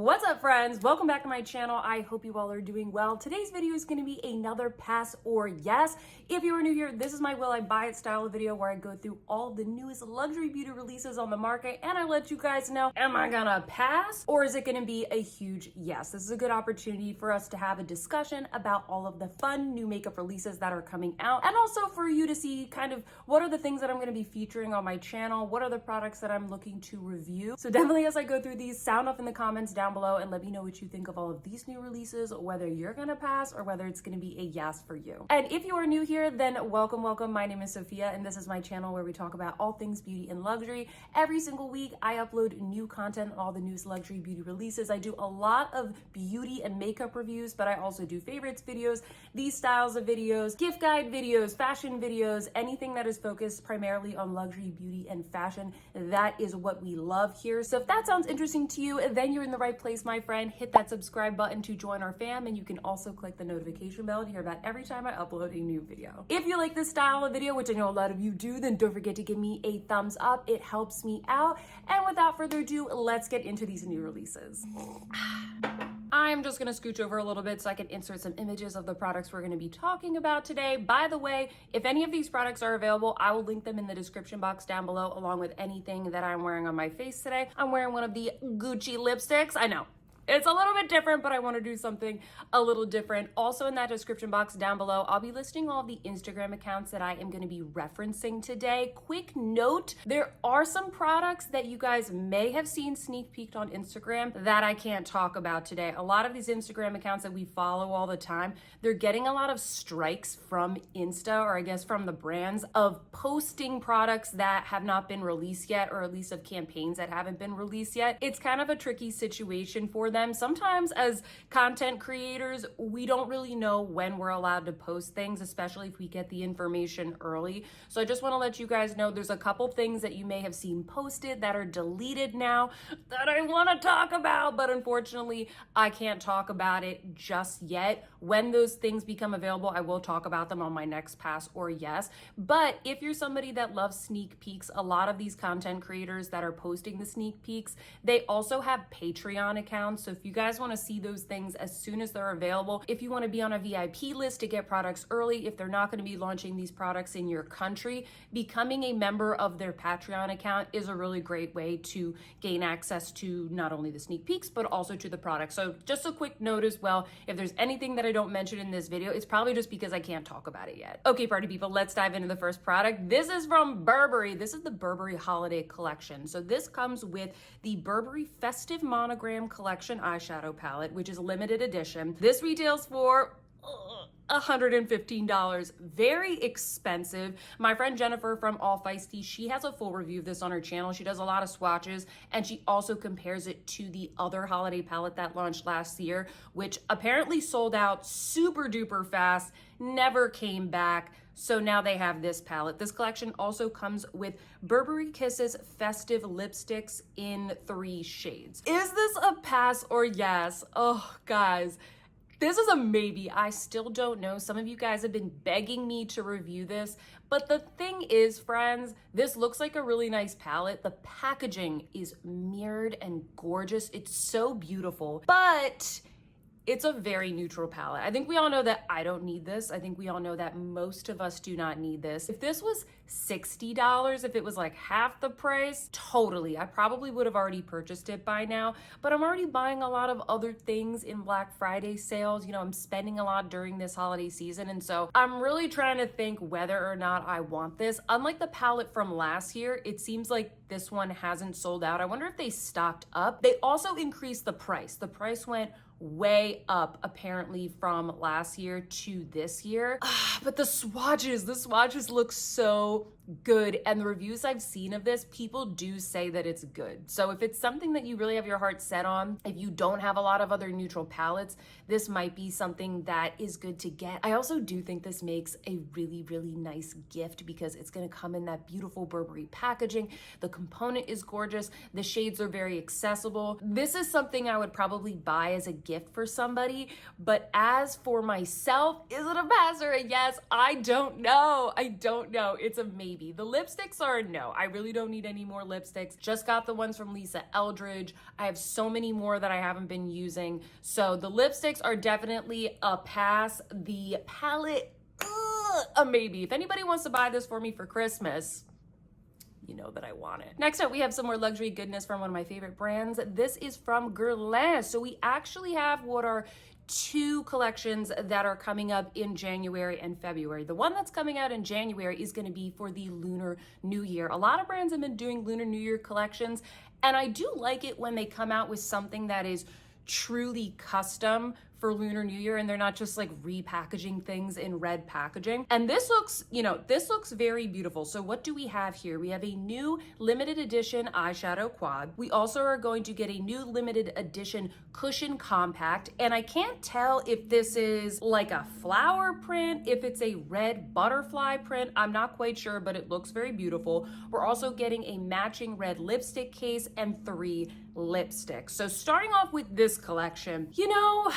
What's up, friends? Welcome back to my channel. I hope you all are doing well. Today's video is going to be another pass or yes. If you are new here, this is my will I buy it style of video where I go through all the newest luxury beauty releases on the market and I let you guys know, am I gonna pass or is it going to be a huge yes? This is a good opportunity for us to have a discussion about all of the fun new makeup releases that are coming out, and also for you to see kind of what are the things that I'm going to be featuring on my channel, what are the products that I'm looking to review. So definitely as I go through these, sound off in the comments down below and let me know what you think of all of these new releases, whether you're gonna pass or whether it's gonna be a yes for you. And if you are new here, then welcome. My name is Sophia and this is my channel where we talk about all things beauty and luxury. Every single week I upload new content on all the newest luxury beauty releases. I do a lot of beauty and makeup reviews, but I also do favorites videos, these styles of videos, gift guide videos, fashion videos, anything that is focused primarily on luxury beauty and fashion. That is what we love here. So if that sounds interesting to you, then you're in the right place, my friend. Hit that subscribe button to join our fam, and you can also click the notification bell to hear about every time I upload a new video. If you like this style of video, which I know a lot of you do, then don't forget to give me a thumbs up. It helps me out. And without further ado, let's get into these new releases. I'm just gonna scooch over a little bit so I can insert some images of the products we're gonna be talking about today. By the way, if any of these products are available, I will link them in the description box down below, along with anything that I'm wearing on my face today. I'm wearing one of the Gucci lipsticks. I know, it's a little bit different, but I want to do something a little different. Also in that description box down below, I'll be listing all of the Instagram accounts that I am going to be referencing today. Quick note, there are some products that you guys may have seen sneak peeked on Instagram that I can't talk about today. A lot of these Instagram accounts that we follow all the time, they're getting a lot of strikes from Insta, or I guess from the brands, of posting products that have not been released yet, or at least of campaigns that haven't been released yet. It's kind of a tricky situation for them. Sometimes as content creators, we don't really know when we're allowed to post things, especially if we get the information early. So I just want to let you guys know there's a couple things that you may have seen posted that are deleted now that I want to talk about, but unfortunately I can't talk about it just yet. When those things become available, I will talk about them on my next pass or yes. But if you're somebody that loves sneak peeks, a lot of these content creators that are posting the sneak peeks, they also have Patreon accounts. So if you guys want to see those things as soon as they're available, if you want to be on a VIP list to get products early, if they're not going to be launching these products in your country, becoming a member of their Patreon account is a really great way to gain access to not only the sneak peeks, but also to the products. So just a quick note as well, if there's anything that I don't mention in this video, it's probably just because I can't talk about it yet. Okay, party people, let's dive into the first product. This is from Burberry. This is the Burberry Holiday Collection. So this comes with the Burberry Festive Monogram Collection eyeshadow palette, which is limited edition. This retails for $115. Very expensive. My friend Jennifer from All Feisty, she has a full review of this on her channel. She does a lot of swatches and she also compares it to the other holiday palette that launched last year, which apparently sold out super duper fast, never came back. So now they have this palette. This collection also comes with Burberry Kisses festive lipsticks in 3 shades. Is this a pass or yes? Oh, guys, this is a maybe. I still don't know. Some of you guys have been begging me to review this, but the thing is, friends, this looks like a really nice palette. The packaging is mirrored and gorgeous. It's so beautiful, but it's a very neutral palette. I think we all know that I don't need this. I think we all know that most of us do not need this. If this was $60, if it was like half the price, totally. I probably would have already purchased it by now, but I'm already buying a lot of other things in Black Friday sales. You know, I'm spending a lot during this holiday season. And so I'm really trying to think whether or not I want this. Unlike the palette from last year, it seems like this one hasn't sold out. I wonder if they stocked up. They also increased the price. The price went way up apparently from last year to this year. But the swatches look so good, and the reviews I've seen of this, people do say that it's good. So if it's something that you really have your heart set on, if you don't have a lot of other neutral palettes, this might be something that is good to get. I also do think this makes a really, really nice gift because it's going to come in that beautiful Burberry packaging. The component is gorgeous. The shades are very accessible. This is something I would probably buy as a gift for somebody, but as for myself, is it a pass or a yes? I don't know. It's a a maybe. The lipsticks are a no. I really don't need any more lipsticks. Just got the ones from Lisa Eldridge. I have so many more that I haven't been using. So the lipsticks are definitely a pass. The palette, a maybe. If anybody wants to buy this for me for Christmas, you know that I want it. Next up, we have some more luxury goodness from one of my favorite brands. This is from Guerlain. So we actually have what are two collections that are coming up in January and February. The one that's coming out in January is going to be for the Lunar New Year. A lot of brands have been doing Lunar New Year collections, and I do like it when they come out with something that is truly custom for Lunar New Year, and they're not just like repackaging things in red packaging. And this looks, you know, this looks very beautiful. So what do we have here? We have a new limited edition eyeshadow quad. We also are going to get a new limited edition cushion compact. And I can't tell if this is like a flower print, if it's a red butterfly print. I'm not quite sure, but it looks very beautiful. We're also getting a matching red lipstick case and 3 lipsticks. So starting off with this collection, you know,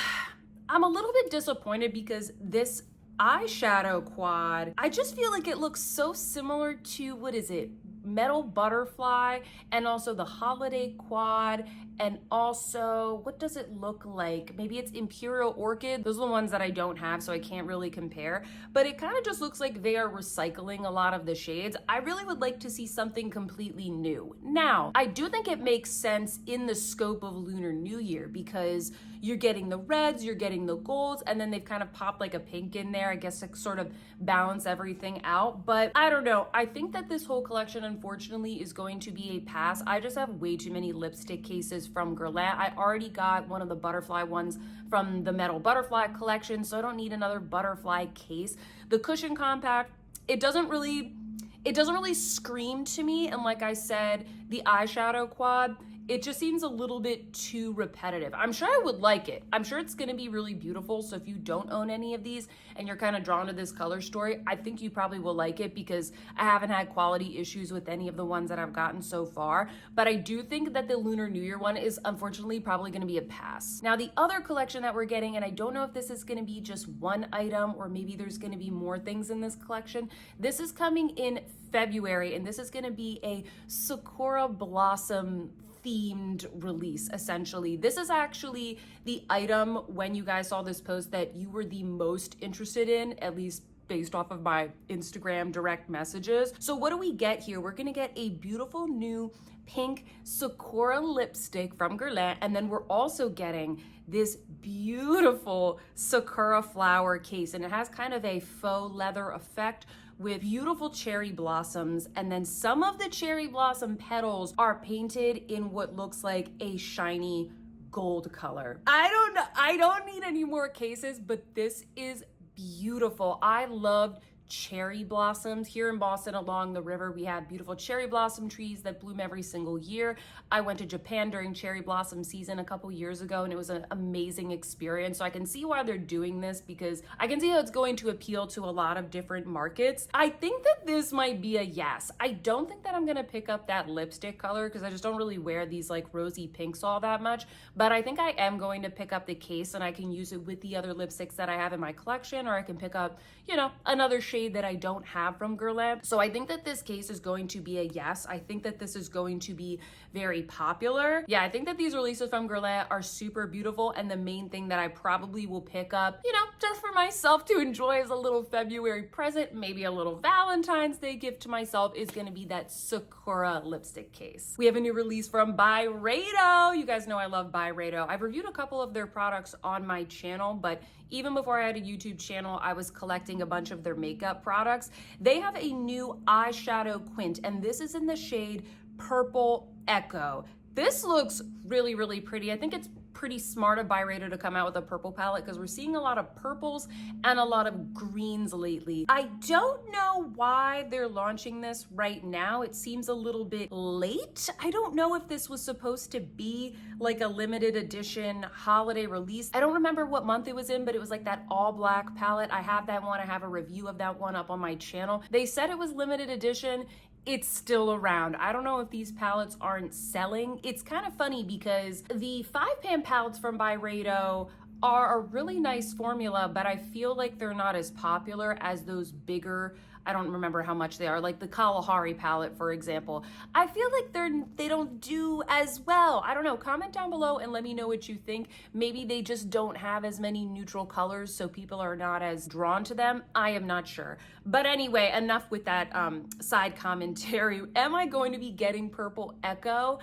I'm a little bit disappointed because this eyeshadow quad, I just feel like it looks so similar to, what is it? Metal Butterfly, and also the Holiday Quad, and also, what does it look like? Maybe it's Imperial Orchid. Those are the ones that I don't have, so I can't really compare, but it kind of just looks like they are recycling a lot of the shades. I really would like to see something completely new. Now, I do think it makes sense in the scope of Lunar New Year because you're getting the reds, you're getting the golds, and then they've kind of popped like a pink in there, I guess, to sort of balance everything out. But I don't know. I think that this whole collection, unfortunately, is going to be a pass. I just have way too many lipstick cases from Guerlain. I already got one of the butterfly ones from the Metal Butterfly collection, so I don't need another butterfly case. The cushion compact, it doesn't really scream to me. And like I said, the eyeshadow quad, it just seems a little bit too repetitive. I'm sure I would like it. I'm sure it's gonna be really beautiful. So if you don't own any of these and you're kind of drawn to this color story, I think you probably will like it because I haven't had quality issues with any of the ones that I've gotten so far. But I do think that the Lunar New Year one is unfortunately probably gonna be a pass. Now the other collection that we're getting, and I don't know if this is gonna be just one item or maybe there's gonna be more things in this collection. This is coming in February, and this is gonna be a Sakura Blossom themed release. Essentially, this is actually the item when you guys saw this post that you were the most interested in, at least based off of my Instagram direct messages. So what do we get here? We're gonna get a beautiful new pink Sakura lipstick from Guerlain, and then we're also getting this beautiful Sakura flower case, and it has kind of a faux leather effect with beautiful cherry blossoms, and then some of the cherry blossom petals are painted in what looks like a shiny gold color. I don't know, I don't need any more cases, but this is beautiful. I loved cherry blossoms. Here in Boston along the river, we have beautiful cherry blossom trees that bloom every single year. I went to Japan during cherry blossom season a couple years ago, and it was an amazing experience. So I can see why they're doing this because I can see how it's going to appeal to a lot of different markets. I think that this might be a yes. I don't think that I'm gonna pick up that lipstick color because I just don't really wear these like rosy pinks all that much, but I think I am going to pick up the case and I can use it with the other lipsticks that I have in my collection, or I can pick up, you know, another shade that I don't have from Guerlain. So I think that this case is going to be a yes. I think that this is going to be very popular. Yeah, I think that these releases from Guerlain are super beautiful, and the main thing that I probably will pick up, you know, just for myself to enjoy as a little February present, maybe a little Valentine's Day gift to myself, is gonna be that Sakura lipstick case. We have a new release from Byredo. You guys know I love Byredo. I've reviewed a couple of their products on my channel, but even before I had a YouTube channel, I was collecting a bunch of their makeup products. They have a new eyeshadow quint, and this is in the shade Purple Echo. This looks really, really pretty. I think it's pretty smart of Byredo to come out with a purple palette because we're seeing a lot of purples and a lot of greens lately. I don't know why they're launching this right now. It seems a little bit late. I don't know if this was supposed to be like a limited edition holiday release. I don't remember what month it was in, but it was like that all black palette. I have that one. I have a review of that one up on my channel. They said it was limited edition. It's still around. I don't know if these palettes aren't selling. It's kind of funny because the 5-pan palettes from Byredo are a really nice formula, but I feel like they're not as popular as those bigger I don't remember how much they are, like the Kalahari palette, for example. I feel like they don't do as well. I don't know, comment down below and let me know what you think. Maybe they just don't have as many neutral colors, so people are not as drawn to them. I am not sure. But anyway, enough with that side commentary. Am I going to be getting Purple Echo?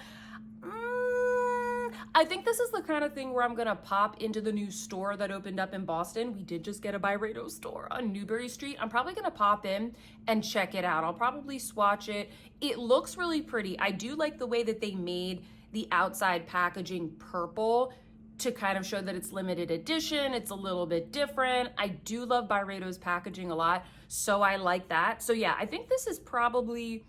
I think this is the kind of thing where I'm gonna pop into the new store that opened up in Boston. We did just get a Byredo store on Newbury Street. I'm probably gonna pop in and check it out. I'll probably swatch it. It looks really pretty. I do like the way that they made the outside packaging purple to kind of show that it's limited edition. It's a little bit different. I do love Byredo's packaging a lot, so I like that. So yeah, I think this is probably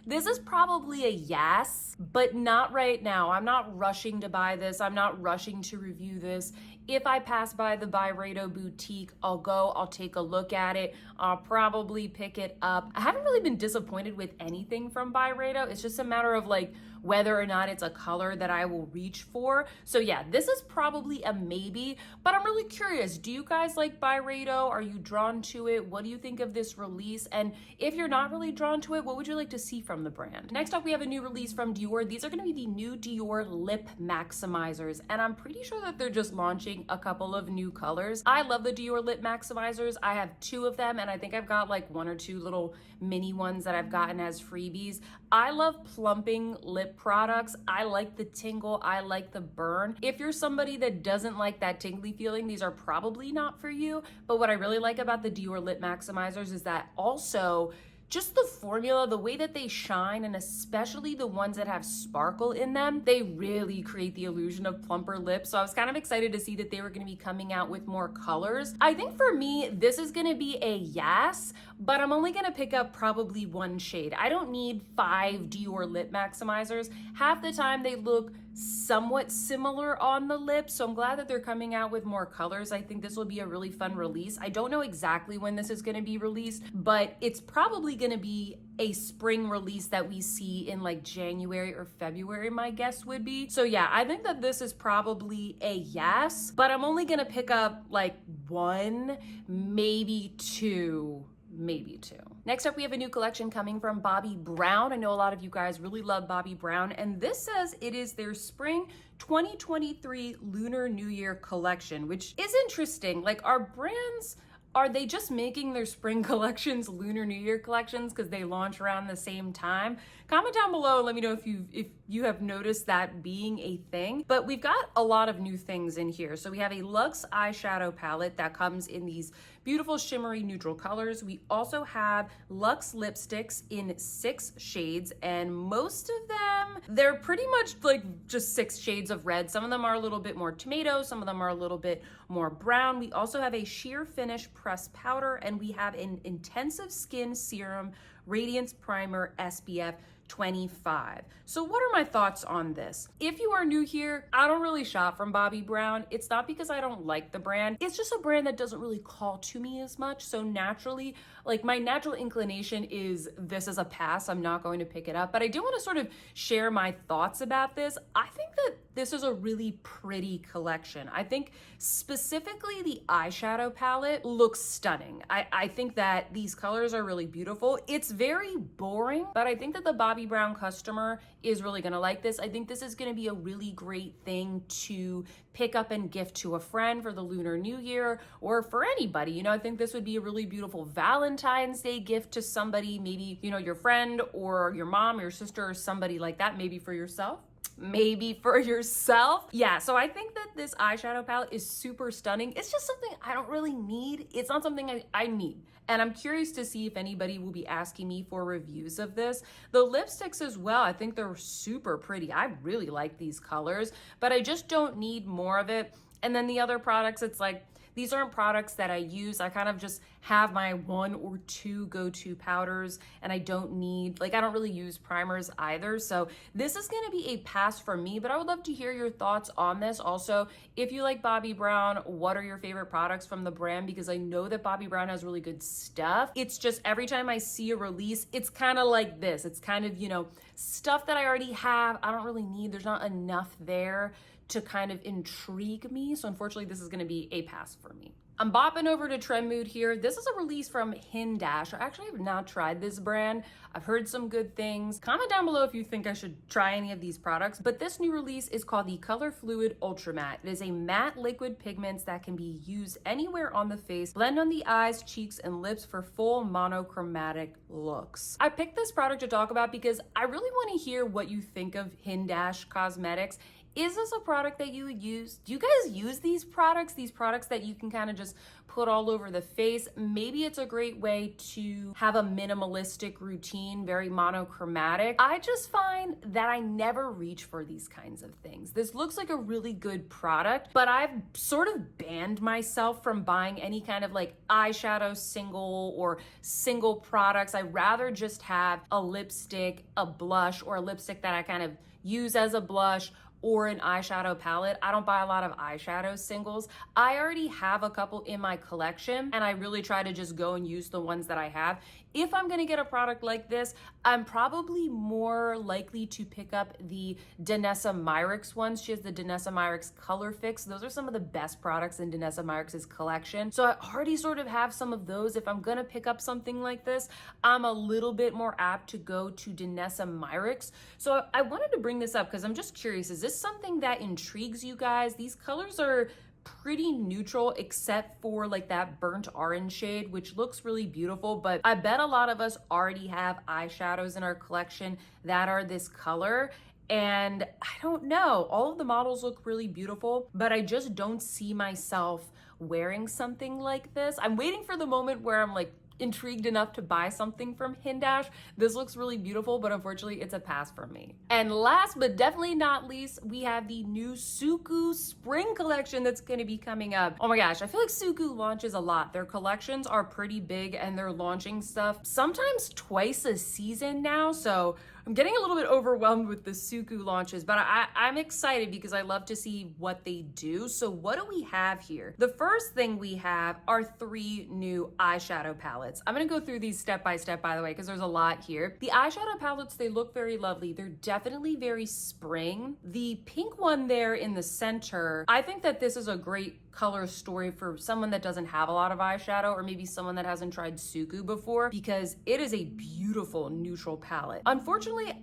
a yes, but not right now. I'm not rushing to buy this. I'm not rushing to review this. If I pass by the Byredo boutique, I'll take a look at it. I'll probably pick it up. I haven't really been disappointed with anything from Byredo. It's just a matter of like whether or not it's a color that I will reach for. So yeah, this is probably a maybe, but I'm really curious. Do you guys like Byredo? Are you drawn to it? What do you think of this release? And if you're not really drawn to it, what would you like to see from the brand? Next up, we have a new release from Dior. These are gonna be the new Dior Lip Maximizers, and I'm pretty sure that they're just launching a couple of new colors. I love the Dior Lip Maximizers. I have 2 of them, and I think I've got like 1 or 2 little mini ones that I've gotten as freebies. I love plumping lip products. I like the tingle. I like the burn. If you're somebody that doesn't like that tingly feeling, these are probably not for you. But what I really like about the Dior Lip Maximizers is that also just the formula, the way that they shine, and especially the ones that have sparkle in them, they really create the illusion of plumper lips. So I was kind of excited to see that they were going to be coming out with more colors. I think for me, this is going to be a yes, but I'm only going to pick up probably 1 shade. I don't need 5 Dior Lip Maximizers. Half the time they look somewhat similar on the lips, so I'm glad that they're coming out with more colors. I think this will be a really fun release. I don't know exactly when this is going to be released, but it's probably going to be a spring release that we see in like January or February, my guess would be. So yeah, I think that this is probably a yes, but I'm only going to pick up like 1, maybe 2. Next up, we have a new collection coming from Bobbi Brown. I know a lot of you guys really love Bobbi Brown, and this says it is their spring 2023 Lunar New Year collection, which is interesting. Like, our brands, are they just making their spring collections Lunar New Year collections because they launch around the same time? Comment down below and let me know if you have noticed that being a thing. But we've got a lot of new things in here. So we have a Luxe eyeshadow palette that comes in these beautiful shimmery neutral colors. We also have Luxe lipsticks in 6 shades, and most of them, they're pretty much like just 6 shades of red. Some of them are a little bit more tomato, some of them are a little bit more brown. We also have a sheer finish pressed powder, and we have an intensive skin serum radiance primer SPF 25. So what are my thoughts on this? If you are new here, I don't really shop from Bobbi Brown. It's not because I don't like the brand. It's just a brand that doesn't really call to me as much. So naturally, like, my natural inclination is this is a pass. I'm not going to pick it up. But I do want to sort of share my thoughts about this. I think that this is a really pretty collection. I think specifically the eyeshadow palette looks stunning. I think that these colors are really beautiful. It's very boring, but I think that the Bobbi Brown customer is really gonna like this. I think this is gonna be a really great thing to pick up and gift to a friend for the Lunar New Year, or for anybody. You know, I think this would be a really beautiful Valentine's Day gift to somebody, maybe, you know, your friend or your mom or your sister or somebody like that, maybe for yourself. Yeah, so I think that this eyeshadow palette is super stunning. It's just something I don't really need. It's not something I need. And I'm curious to see if anybody will be asking me for reviews of this. The lipsticks as well, I think they're super pretty. I really like these colors, but I just don't need more of it. And then the other products, it's like, these aren't products that I use. I kind of just have my 1 or 2 go-to powders, and I don't need, like, I don't really use primers either. So this is gonna be a pass for me, but I would love to hear your thoughts on this. Also, if you like Bobbi Brown, what are your favorite products from the brand? Because I know that Bobbi Brown has really good stuff. It's just every time I see a release, it's kind of like this. It's kind of, you know, stuff that I already have, I don't really need. There's not enough there to kind of intrigue me. So unfortunately, this is gonna be a pass for me. I'm bopping over to Trend Mood here. This is a release from Hindash. I actually have not tried this brand. I've heard some good things. Comment down below if you think I should try any of these products. But this new release is called the Color Fluid Ultra Matte. It is a matte liquid pigments that can be used anywhere on the face. Blend on the eyes, cheeks, and lips for full monochromatic looks. I picked this product to talk about because I really want to hear what you think of Hindash Cosmetics. Is this a product that you would use? Do you guys use these products that you can kind of just put all over the face? Maybe it's a great way to have a minimalistic routine, very monochromatic. I just find that I never reach for these kinds of things. This looks like a really good product, but I've sort of banned myself from buying any kind of like eyeshadow single products. I'd rather just have a lipstick, a blush, or a lipstick that I kind of use as a blush, or an eyeshadow palette. I don't buy a lot of eyeshadow singles. I already have a couple in my collection, and I really try to just go and use the ones that I have. If I'm gonna get a product like this, I'm probably more likely to pick up the Danessa Myricks ones. She has the Danessa Myricks Color Fix. Those are some of the best products in Danessa Myricks' collection. So I already sort of have some of those. If I'm gonna pick up something like this, I'm a little bit more apt to go to Danessa Myricks. So I wanted to bring this up because I'm just curious, is this something that intrigues you guys? These colors are pretty neutral except for like that burnt orange shade, which looks really beautiful, but I bet a lot of us already have eyeshadows in our collection that are this color. And I don't know, all of the models look really beautiful, but I just don't see myself wearing something like this. I'm waiting for the moment where I'm like intrigued enough to buy something from Hindash. This looks really beautiful, but unfortunately it's a pass for me. And last but definitely not least, we have the new Suqqu spring collection that's going to be coming up. Oh my gosh, I feel like Suqqu launches a lot. Their collections are pretty big and they're launching stuff sometimes twice a season now, so I'm getting a little bit overwhelmed with the Suqqu launches, but I'm excited because I love to see what they do. So what do we have here? The first thing we have are 3 new eyeshadow palettes. I'm gonna go through these step by step, by the way, because there's a lot here. The eyeshadow palettes, they look very lovely. They're definitely very spring. The pink one there in the center, I think that this is a great color story for someone that doesn't have a lot of eyeshadow, or maybe someone that hasn't tried Suqqu before, because it is a beautiful neutral palette. Unfortunately,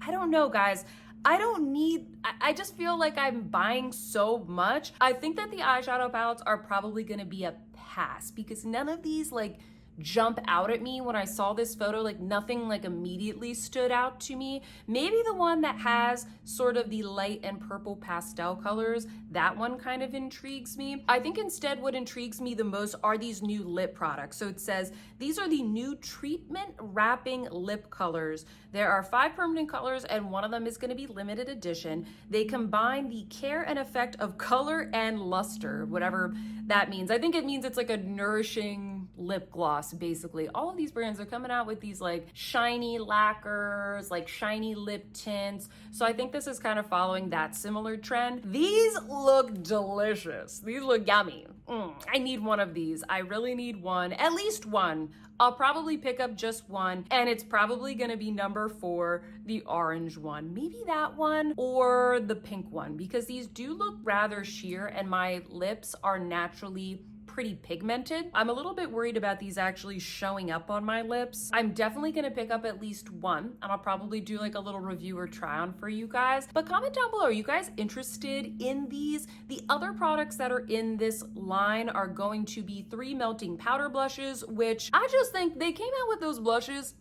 I don't know, guys. I just feel like I'm buying so much. I think that the eyeshadow palettes are probably gonna be a pass because none of these like jump out at me when I saw this photo. Like nothing like immediately stood out to me. Maybe the one that has sort of the light and purple pastel colors, that one kind of intrigues me. I think instead what intrigues me the most are these new lip products. So it says, these are the new treatment wrapping lip colors. There are 5 permanent colors and one of them is going to be limited edition. They combine the care and effect of color and luster, whatever that means. I think it means it's like a nourishing lip gloss, basically. All of these brands are coming out with these like shiny lacquers, like shiny lip tints. So I think this is kind of following that similar trend. These look delicious. These look yummy. I need one of these. I really need one, at least one. I'll probably pick up just one, and it's probably gonna be number 4, the orange one. Maybe that one or the pink one, because these do look rather sheer and my lips are naturally pretty pigmented. I'm a little bit worried about these actually showing up on my lips. I'm definitely gonna pick up at least one, and I'll probably do like a little review or try on for you guys. But comment down below, are you guys interested in these? The other products that are in this line are going to be 3 melting powder blushes, which I just think they came out with those blushes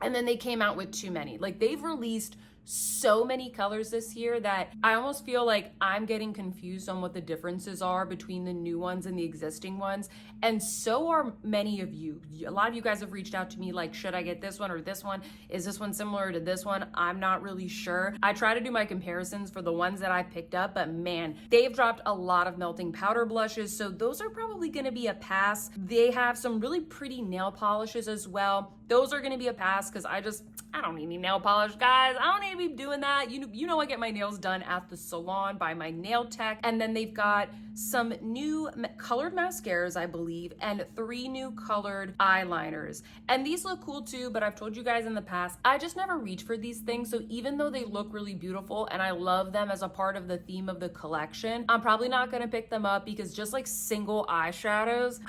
and then they came out with too many. Like they've released so many colors this year that I almost feel like I'm getting confused on what the differences are between the new ones and the existing ones. And so are many of you. A lot of you guys have reached out to me like, should I get this one or this one? Is this one similar to this one? I'm not really sure. I try to do my comparisons for the ones that I picked up, but man, they've dropped a lot of melting powder blushes. So those are probably gonna be a pass. They have some really pretty nail polishes as well. those are gonna be a pass because I don't need any nail polish, guys. I don't need to be doing that. You know I get my nails done at the salon by my nail tech. And then they've got some new colored mascaras, I believe, and 3 new colored eyeliners. And these look cool too, but I've told you guys in the past, I just never reach for these things. So even though they look really beautiful and I love them as a part of the theme of the collection, I'm probably not gonna pick them up because just like single eyeshadows,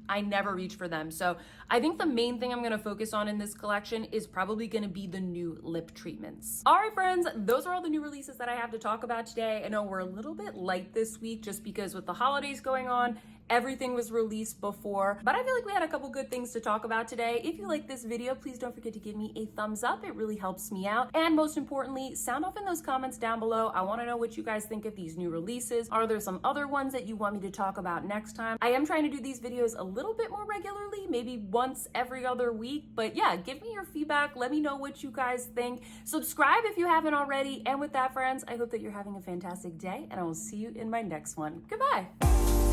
I never reach for them. So I think the main thing I'm gonna focus on in this collection is probably gonna be the new lip treatments. All right, friends, those are all the new releases that I have to talk about today. I know we're a little bit light this week just because with the holidays going on, everything was released before, but I feel like we had a couple good things to talk about today. If you like this video, please don't forget to give me a thumbs up. It really helps me out. And most importantly, sound off in those comments down below. I wanna know what you guys think of these new releases. Are there some other ones that you want me to talk about next time? I am trying to do these videos a little bit more regularly, maybe once every other week, but yeah, give me your feedback. Let me know what you guys think. Subscribe if you haven't already. And with that, friends, I hope that you're having a fantastic day and I will see you in my next one. Goodbye.